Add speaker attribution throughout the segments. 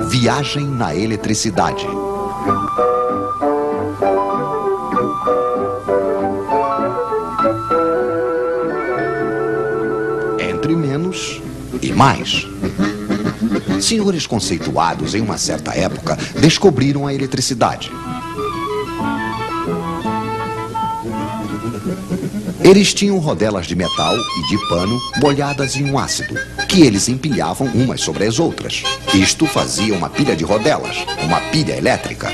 Speaker 1: Viagem na eletricidade. Entre menos e mais. Senhores conceituados em uma certa época descobriram a eletricidade. Eles tinham rodelas de metal e de pano molhadas em um ácido, que eles empilhavam umas sobre as outras. Isto fazia uma pilha de rodelas, uma pilha elétrica.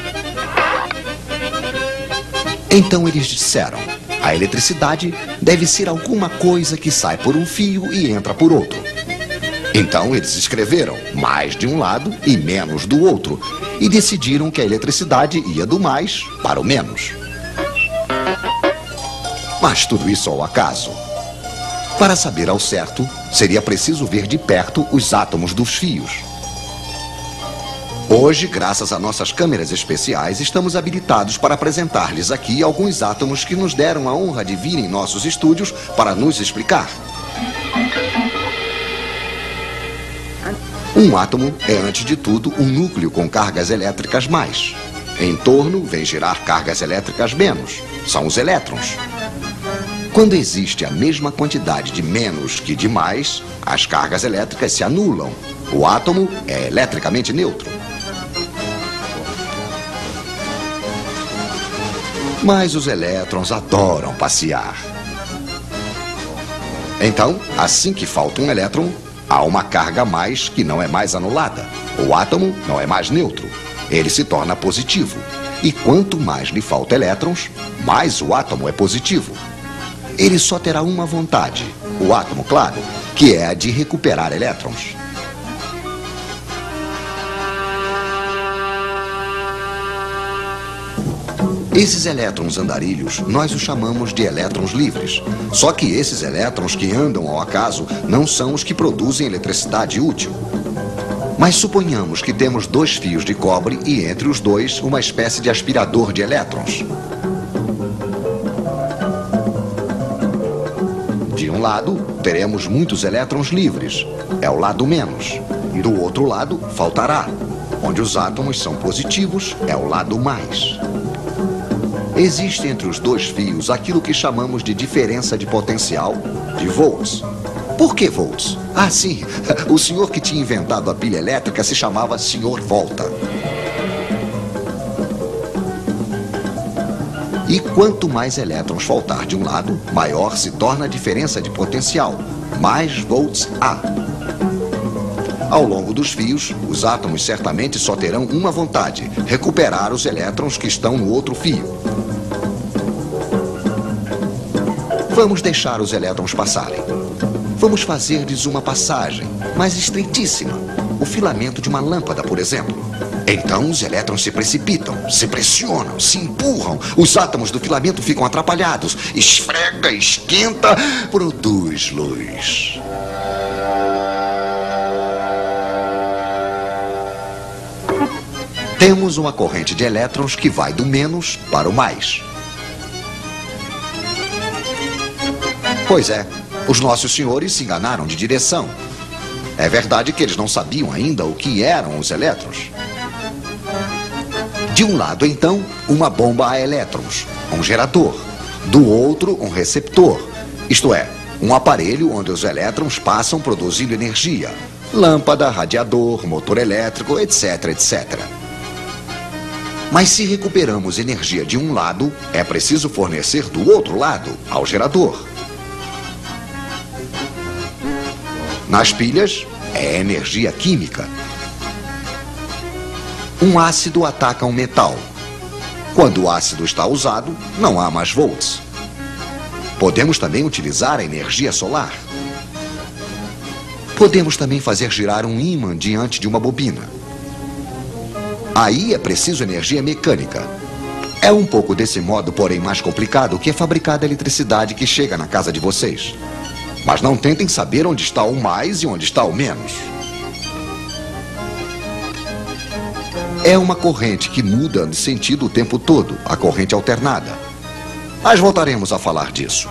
Speaker 1: Então eles disseram: a eletricidade deve ser alguma coisa que sai por um fio e entra por outro. Então eles escreveram mais de um lado e menos do outro, e decidiram que a eletricidade ia do mais para o menos. Mas tudo isso ao acaso. Para saber ao certo, seria preciso ver de perto os átomos dos fios. Hoje, graças a nossas câmeras especiais, estamos habilitados para apresentar-lhes aqui alguns átomos que nos deram a honra de vir em nossos estúdios para nos explicar. Um átomo é, antes de tudo, um núcleo com cargas elétricas mais. Em torno, vem girar cargas elétricas menos. São os elétrons. Quando existe a mesma quantidade de menos que de mais, as cargas elétricas se anulam. O átomo é eletricamente neutro. Mas os elétrons adoram passear. Então, assim que falta um elétron, há uma carga a mais que não é mais anulada. O átomo não é mais neutro. Ele se torna positivo. E quanto mais lhe falta elétrons, mais o átomo é positivo. Ele só terá uma vontade, o átomo, claro, que é a de recuperar elétrons. Esses elétrons andarilhos, nós os chamamos de elétrons livres. Só que esses elétrons que andam ao acaso não são os que produzem eletricidade útil. Mas suponhamos que temos dois fios de cobre e entre os dois uma espécie de aspirador de elétrons. De um lado, teremos muitos elétrons livres. É o lado menos. Do outro lado, faltará. Onde os átomos são positivos, é o lado mais. Existe entre os dois fios aquilo que chamamos de diferença de potencial, de volts. Por que volts? Ah, sim. O senhor que tinha inventado a pilha elétrica se chamava Sr. Volta. E quanto mais elétrons faltar de um lado, maior se torna a diferença de potencial. Mais volts há. Ao longo dos fios, os átomos certamente só terão uma vontade: recuperar os elétrons que estão no outro fio. Vamos deixar os elétrons passarem. Vamos fazer-lhes uma passagem, mas estreitíssima. O filamento de uma lâmpada, por exemplo. Então os elétrons se precipitam, se pressionam, se empurram. Os átomos do filamento ficam atrapalhados. Esfrega, esquenta, produz luz. Temos uma corrente de elétrons que vai do menos para o mais. Pois é, os nossos senhores se enganaram de direção. É verdade que eles não sabiam ainda o que eram os elétrons. De um lado, então, uma bomba a elétrons, um gerador. Do outro, um receptor. Isto é, um aparelho onde os elétrons passam produzindo energia. Lâmpada, radiador, motor elétrico, etc, etc. Mas se recuperamos energia de um lado, é preciso fornecer do outro lado, ao gerador. Nas pilhas, é energia química. Um ácido ataca um metal. Quando o ácido está usado, não há mais volts. Podemos também utilizar a energia solar. Podemos também fazer girar um ímã diante de uma bobina. Aí é preciso energia mecânica. É um pouco desse modo, porém mais complicado, que é fabricada a eletricidade que chega na casa de vocês. Mas não tentem saber onde está o mais e onde está o menos. É uma corrente que muda de sentido o tempo todo, a corrente alternada. Mas voltaremos a falar disso.